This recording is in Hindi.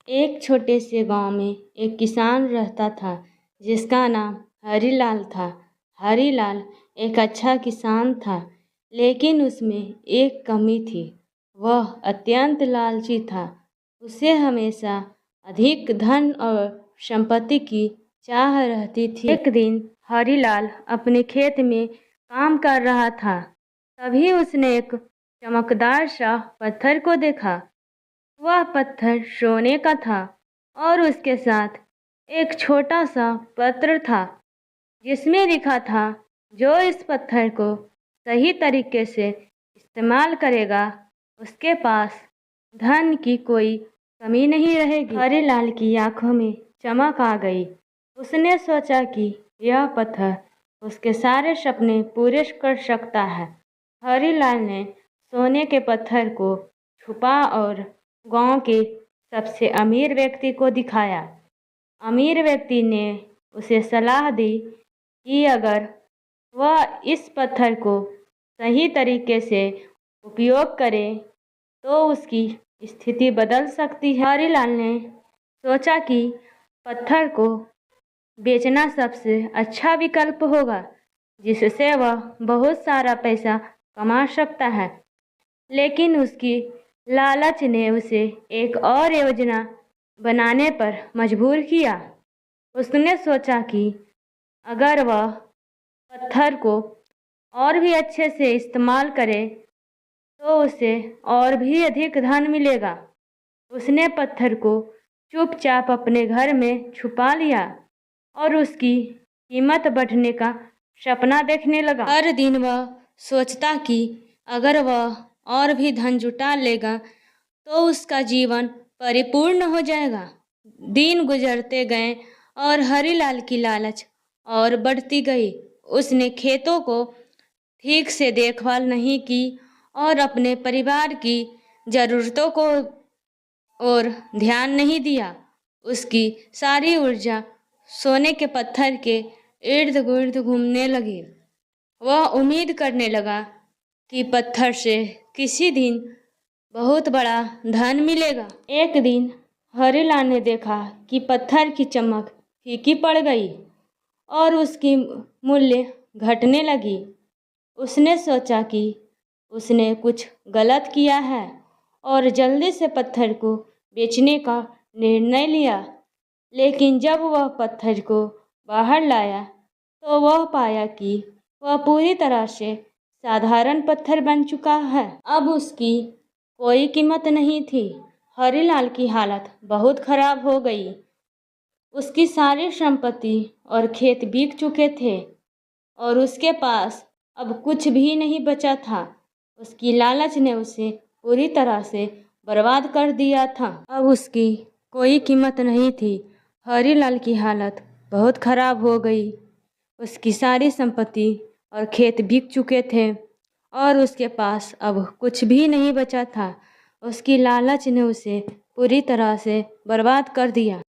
एक छोटे से गांव में एक किसान रहता था जिसका नाम हरीलाल था। हरीलाल एक अच्छा किसान था, लेकिन उसमें एक कमी थी। वह अत्यंत लालची था। उसे हमेशा अधिक धन और संपत्ति की चाह रहती थी। एक दिन हरीलाल अपने खेत में काम कर रहा था। तभी उसने एक चमकदार सा पत्थर को देखा। वह पत्थर सोने का था और उसके साथ एक छोटा सा पत्र था जिसमें लिखा था, जो इस पत्थर को सही तरीके से इस्तेमाल करेगा उसके पास धन की कोई कमी नहीं रहेगी। हरीलाल की आंखों में चमक आ गई। उसने सोचा कि यह पत्थर उसके सारे सपने पूरे कर सकता है। हरीलाल ने सोने के पत्थर को छुपा और गांव के सबसे अमीर व्यक्ति को दिखाया। अमीर व्यक्ति ने उसे सलाह दी कि अगर वह इस पत्थर को सही तरीके से उपयोग करे तो उसकी स्थिति बदल सकती है। हरीलाल ने सोचा कि पत्थर को बेचना सबसे अच्छा विकल्प होगा, जिससे वह बहुत सारा पैसा कमा सकता है। लेकिन उसकी लालच ने उसे एक और योजना बनाने पर मजबूर किया। उसने सोचा कि अगर वह पत्थर को और भी अच्छे से इस्तेमाल करे तो उसे और भी अधिक धन मिलेगा। उसने पत्थर को चुपचाप अपने घर में छुपा लिया और उसकी कीमत बढ़ने का सपना देखने लगा। हर दिन वह सोचता कि अगर वह और भी धन जुटा लेगा तो उसका जीवन परिपूर्ण हो जाएगा। दिन गुजरते गए और हरीलाल की लालच और बढ़ती गई। उसने खेतों को ठीक से देखभाल नहीं की और अपने परिवार की ज़रूरतों को और ध्यान नहीं दिया। उसकी सारी ऊर्जा सोने के पत्थर के इर्द गिर्द घूमने लगी। वह उम्मीद करने लगा कि पत्थर से किसी दिन बहुत बड़ा धन मिलेगा। एक दिन हरीलाल ने देखा कि पत्थर की चमक फीकी पड़ गई और उसकी मूल्य घटने लगी। उसने सोचा कि उसने कुछ गलत किया है और जल्दी से पत्थर को बेचने का निर्णय लिया। लेकिन जब वह पत्थर को बाहर लाया तो वह पाया कि वह पूरी तरह से साधारण पत्थर बन चुका है। अब उसकी कोई कीमत नहीं थी। हरीलाल की हालत बहुत खराब हो गई। उसकी सारी संपत्ति और खेत बिक चुके थे और उसके पास अब कुछ भी नहीं बचा था। उसकी लालच ने उसे पूरी तरह से बर्बाद कर दिया था। अब उसकी कोई कीमत नहीं थी। हरीलाल की हालत बहुत खराब हो गई। उसकी सारी संपत्ति और खेत बिक चुके थे और उसके पास अब कुछ भी नहीं बचा था। उसकी लालच ने उसे पूरी तरह से बर्बाद कर दिया।